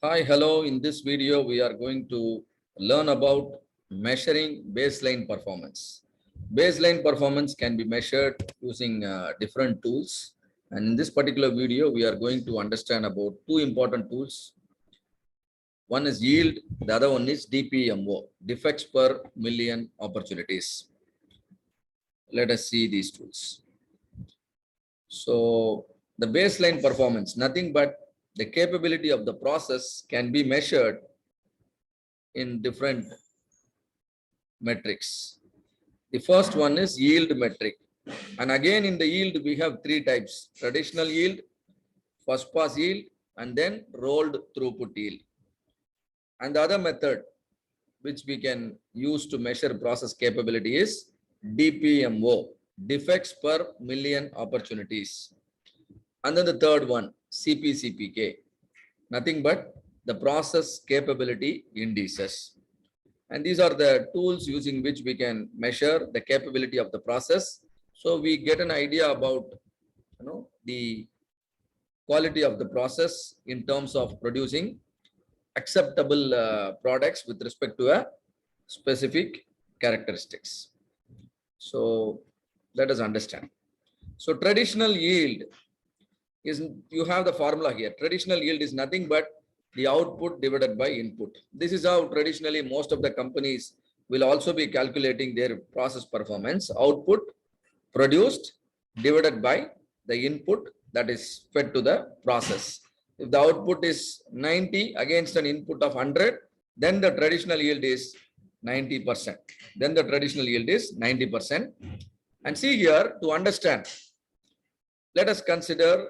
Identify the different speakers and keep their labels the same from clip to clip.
Speaker 1: Hi, hello. In this video, we are going to learn about measuring baseline performance. Baseline performance can be measured using different tools. And in this particular video, we are going to understand about two important tools. One is yield, the other one is Dpmo, defects per million opportunities. Let us see these tools. So the baseline performance, nothing but the capability of the process can be measured in different metrics. The first one is yield metric. And again, in the yield, we have three types: traditional yield, first pass yield, and then rolled throughput yield. And the other method which we can use to measure process capability is Dpmo, defects per million opportunities. And then the third one, CPCPK, nothing but the process capability indices. And these are the tools using which we can measure the capability of the process. So we get an idea about the quality of the process in terms of producing acceptable products with respect to a specific characteristics. So let us understand. So traditional yield is, you have the formula here. Traditional yield is nothing but the output divided by input. This is how traditionally most of the companies will also be calculating their process performance. Output produced divided by the input that is fed to the process. If the output is 90 against an input of 100, then the traditional yield is 90%. Then the traditional yield is 90%. And see here, to understand, let us consider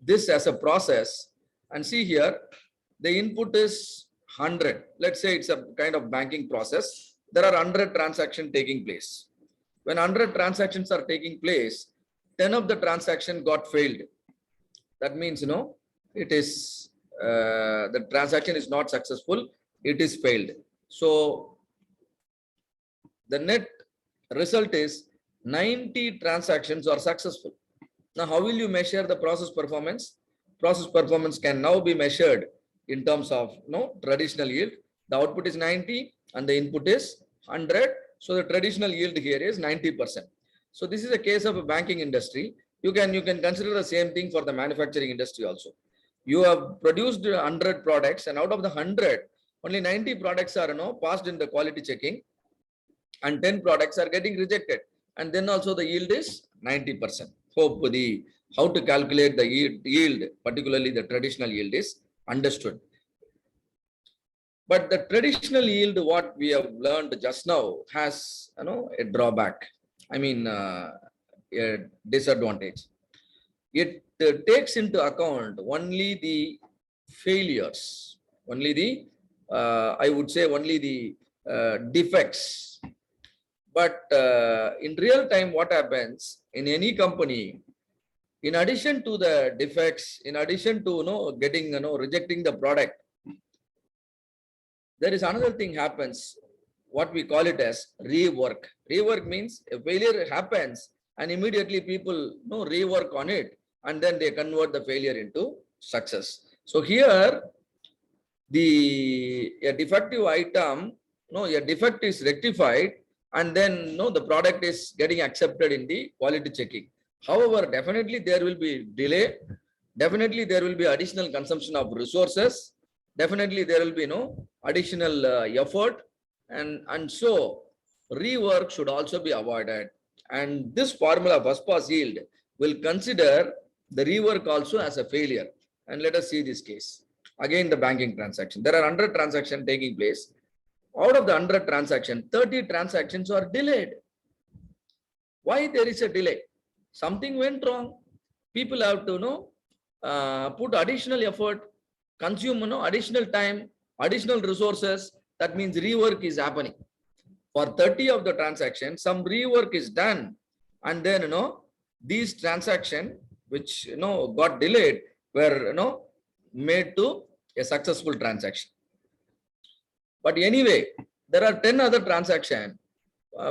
Speaker 1: this as a process. And see here, the input is 100. Let's say it's a kind of banking process. There are 100 transactions taking place. When 100 transactions are taking place, 10 of the transaction got failed. That means, it is the transaction is not successful. It is failed. So the net result is 90 transactions are successful. Now, how will you measure the process performance? Process performance can now be measured in terms of traditional yield. The output is 90 and the input is 100. So the traditional yield here is 90%. So this is a case of a banking industry. You can consider the same thing for the manufacturing industry also. You have produced 100 products, and out of the 100, only 90 products are passed in the quality checking, and 10 products are getting rejected. And then also the yield is 90%. Hope how to calculate the yield, particularly the traditional yield, is understood. But the traditional yield, what we have learned just now, has a drawback. I mean, a disadvantage. It takes into account only the failures, only the I would say only the defects. But in real time, what happens in any company, in addition to the defects, in addition to getting rejecting the product, there is another thing happens, what we call it as rework. Rework means a failure happens and immediately people rework on it, and then they convert the failure into success. So here, a defective item, a defect is rectified, and then the product is getting accepted in the quality checking. However, definitely there will be delay. Definitely there will be additional consumption of resources. Definitely there will be additional effort, and so rework should also be avoided. And this formula, first pass yield, will consider the rework also as a failure. And let us see this case. Again, the banking transaction. There are 100 transactions taking place. Out of the 100 transactions, 30 transactions are delayed. Why there is a delay? Something went wrong. People have to put additional effort, consume additional time, additional resources. That means rework is happening. For 30 of the transactions, some rework is done, and then these transactions which got delayed were made to a successful transaction. But anyway, there are 10 other transactions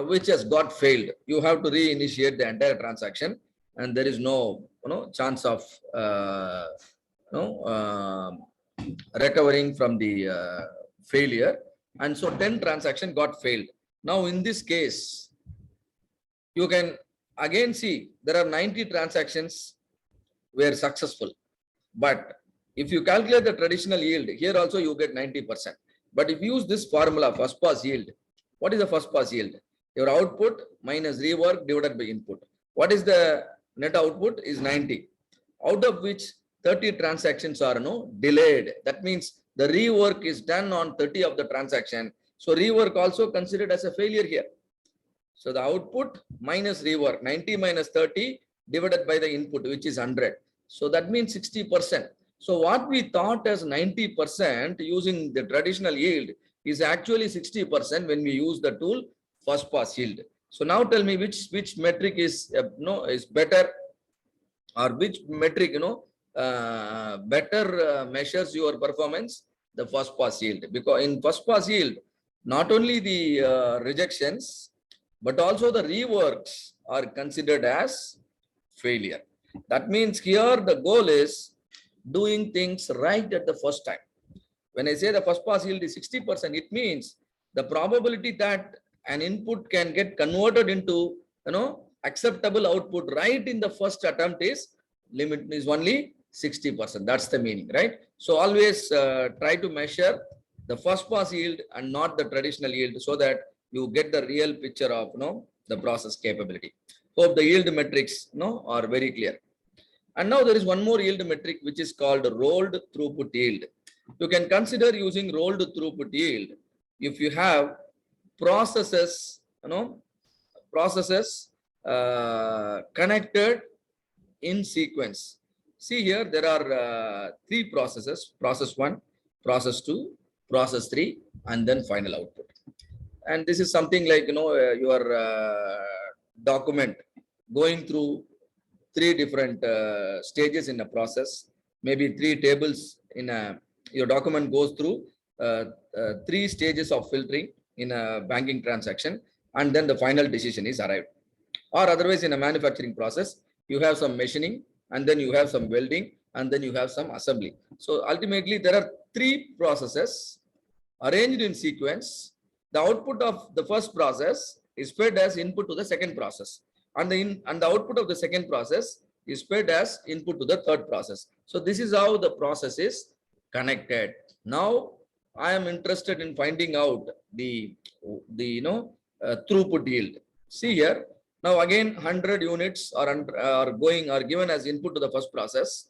Speaker 1: which has got failed. You have to reinitiate the entire transaction, and there is no chance of recovering from the failure. And so 10 transaction got failed. Now in this case, you can again see there are 90 transactions were successful. But if you calculate the traditional yield, here also you get 90%. But if you use this formula, first pass yield, what is the first pass yield? Your output minus rework divided by input. What is the net output is 90, out of which 30 transactions are delayed. That means the rework is done on 30 of the transaction. So rework also considered as a failure here. So the output minus rework, 90 minus 30 divided by the input, which is 100. So that means 60%. So what we thought as 90% using the traditional yield is actually 60% when we use the tool first pass yield. So now tell me which metric is is better, or which metric better measures your performance? The first pass yield, because in first pass yield not only the rejections but also the reworks are considered as failure. That means here the goal is doing things right at the first time. When I say the first pass yield is 60%, it means the probability that an input can get converted into acceptable output right in the first attempt is only 60%. That's the meaning, right? So always try to measure the first pass yield and not the traditional yield, so that you get the real picture of the process capability. Hope the yield metrics are very clear. And now there is one more yield metric which is called rolled throughput yield. You can consider using rolled throughput yield if you have processes connected in sequence. See here, there are 3 processes: process 1, process 2, process 3, and then final output. And this is something like your document going through 3 different stages in a process. Maybe 3 tables in your document goes through 3 stages of filtering in a banking transaction, and then the final decision is arrived. Or otherwise, in a manufacturing process, you have some machining, and then you have some welding, and then you have some assembly. So ultimately, there are 3 processes arranged in sequence. The output of the first process is fed as input to the second process, and the output of the second process is fed as input to the third process. So this is how the process is connected. Now I am interested in finding out the throughput yield. See here. Now again 100 units are given as input to the first process,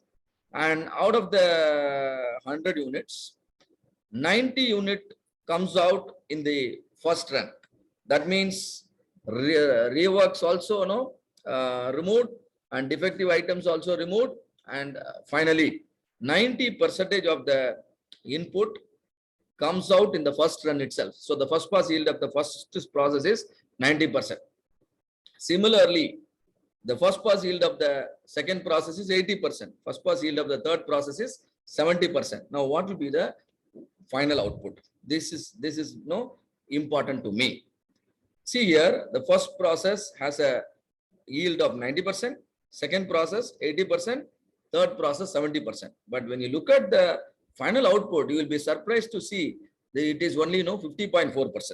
Speaker 1: and out of the 100 units, 90 unit comes out in the first run. That means reworks also removed, and defective items also removed, and finally 90% of the input comes out in the first run itself. So the first pass yield of the first process is 90%. Similarly, the first pass yield of the second process is 80%. First pass yield of the third process is 70%. Now what will be the final output? This is important to me. See here, the first process has a yield of 90%, second process 80%, third process 70%. But when you look at the final output, you will be surprised to see that it is only 50.4%.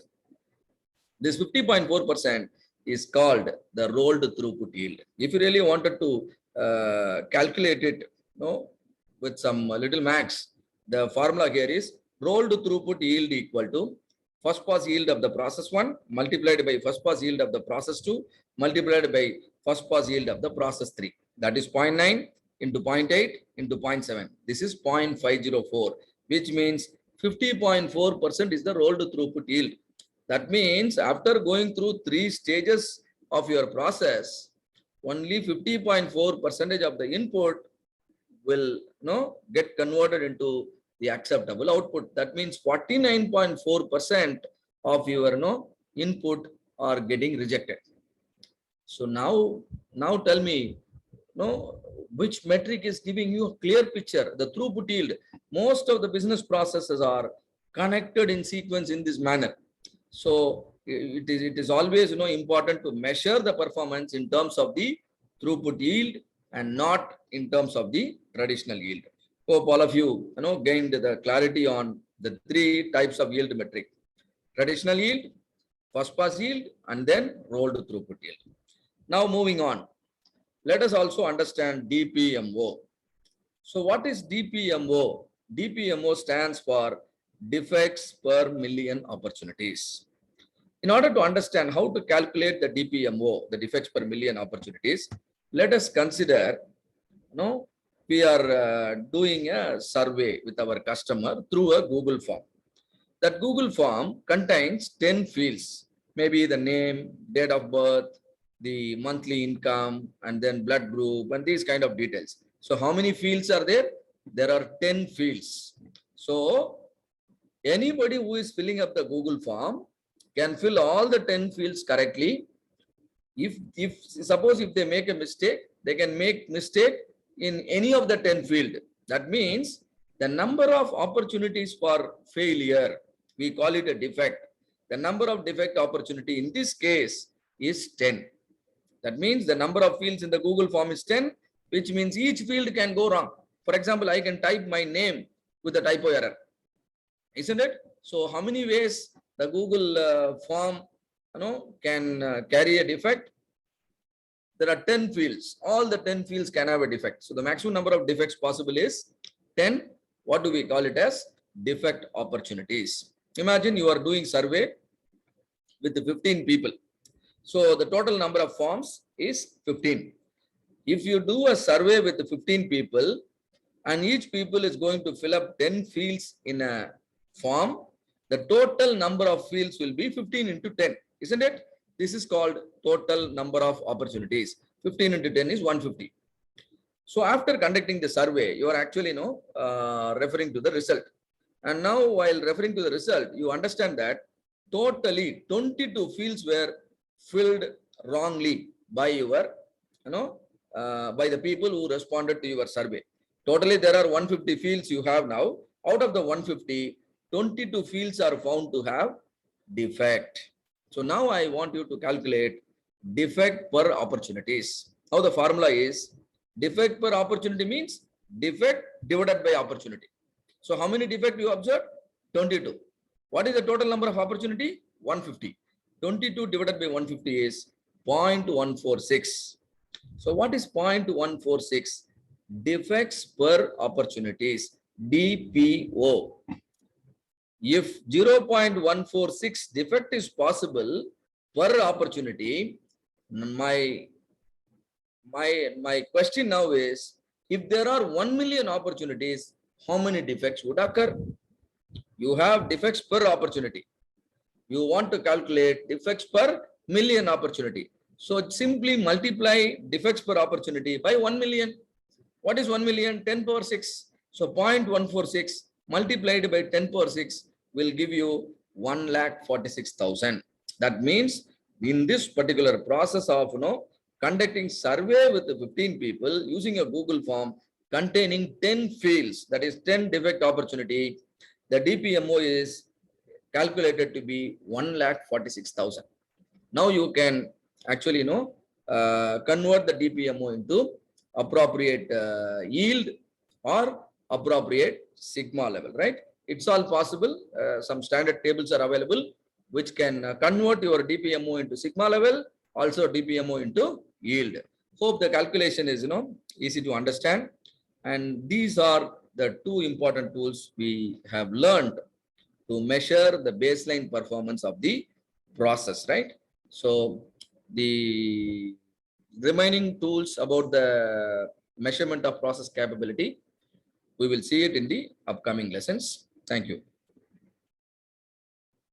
Speaker 1: This 50.4% is called the rolled throughput yield. If you really wanted to calculate it with some little max, the formula here is rolled throughput yield equal to first pass yield of the process 1 multiplied by first pass yield of the process 2 multiplied by first pass yield of the process 3. That is 0.9 into 0.8 into 0.7. This is 0.504, which means 50.4% is the rolled throughput yield. That means after going through 3 stages of your process, only 50.4% of the input will get converted into the acceptable output. That means 49.4% of your input are getting rejected. So now tell me which metric is giving you a clear picture. The throughput yield. Most of the business processes are connected in sequence in this manner. So it is always important to measure the performance in terms of the throughput yield and not in terms of the traditional yield. Hope all of you, gained the clarity on the three types of yield metric: traditional yield, first pass yield, and then rolled throughput yield. Now moving on, let us also understand DPMO. So what is DPMO? DPMO stands for defects per million opportunities. In order to understand how to calculate the DPMO, the defects per million opportunities, let us consider, we are doing a survey with our customer through a Google form. That Google form contains 10 fields, maybe the name, date of birth, the monthly income, and then blood group, and these kind of details. So how many fields are there? There are 10 fields. So anybody who is filling up the Google form can fill all the 10 fields correctly. If suppose if they make a mistake, they can make mistake in any of the 10 field. That means the number of opportunities for failure, we call it a defect. The number of defect opportunity in this case is 10. That means the number of fields in the Google form is 10, which means each field can go wrong. For example, I can type my name with a typo error, isn't it? So how many ways the Google form can carry a defect? There are 10 fields. All the 10 fields can have a defect. So the maximum number of defects possible is 10. What do we call it as? Defect opportunities. Imagine you are doing survey with 15 people. So the total number of forms is 15. If you do a survey with 15 people and each people is going to fill up 10 fields in a form, the total number of fields will be 15 into 10, isn't it? This is called total number of opportunities. 15 into 10 is 150. So after conducting the survey, you are actually referring to the result. And now while referring to the result, you understand that totally 22 fields were filled wrongly by your, by the people who responded to your survey. Totally there are 150 fields you have now. Out of the 150, 22 fields are found to have defect. So now I want you to calculate defect per opportunities. Now the formula is defect per opportunity means defect divided by opportunity. So how many defect you observed? 22. What is the total number of opportunity? 150. 22 divided by 150 is 0.146. So what is 0.146? Defects per opportunities, DPO. If 0.146 defect is possible per opportunity, my question now is, if there are 1 million opportunities, how many defects would occur? You have defects per opportunity. You want to calculate defects per million opportunity. So simply multiply defects per opportunity by 1 million. What is 1 million? 10 power 6. So 0.146 multiplied by 10 power 6 will give you 1,46,000. That means in this particular process of conducting survey with the 15 people using a Google form containing 10 fields, that is 10 defect opportunity, the DPMO is calculated to be 1,46,000. Now you can actually convert the DPMO into appropriate yield or appropriate sigma level, right? It's all possible. Some standard tables are available which can convert your DPMO into sigma level, also DPMO into yield. Hope the calculation is easy to understand. And these are the two important tools we have learned to measure the baseline performance of the process, right? So the remaining tools about the measurement of process capability, we will see it in the upcoming lessons. Thank you.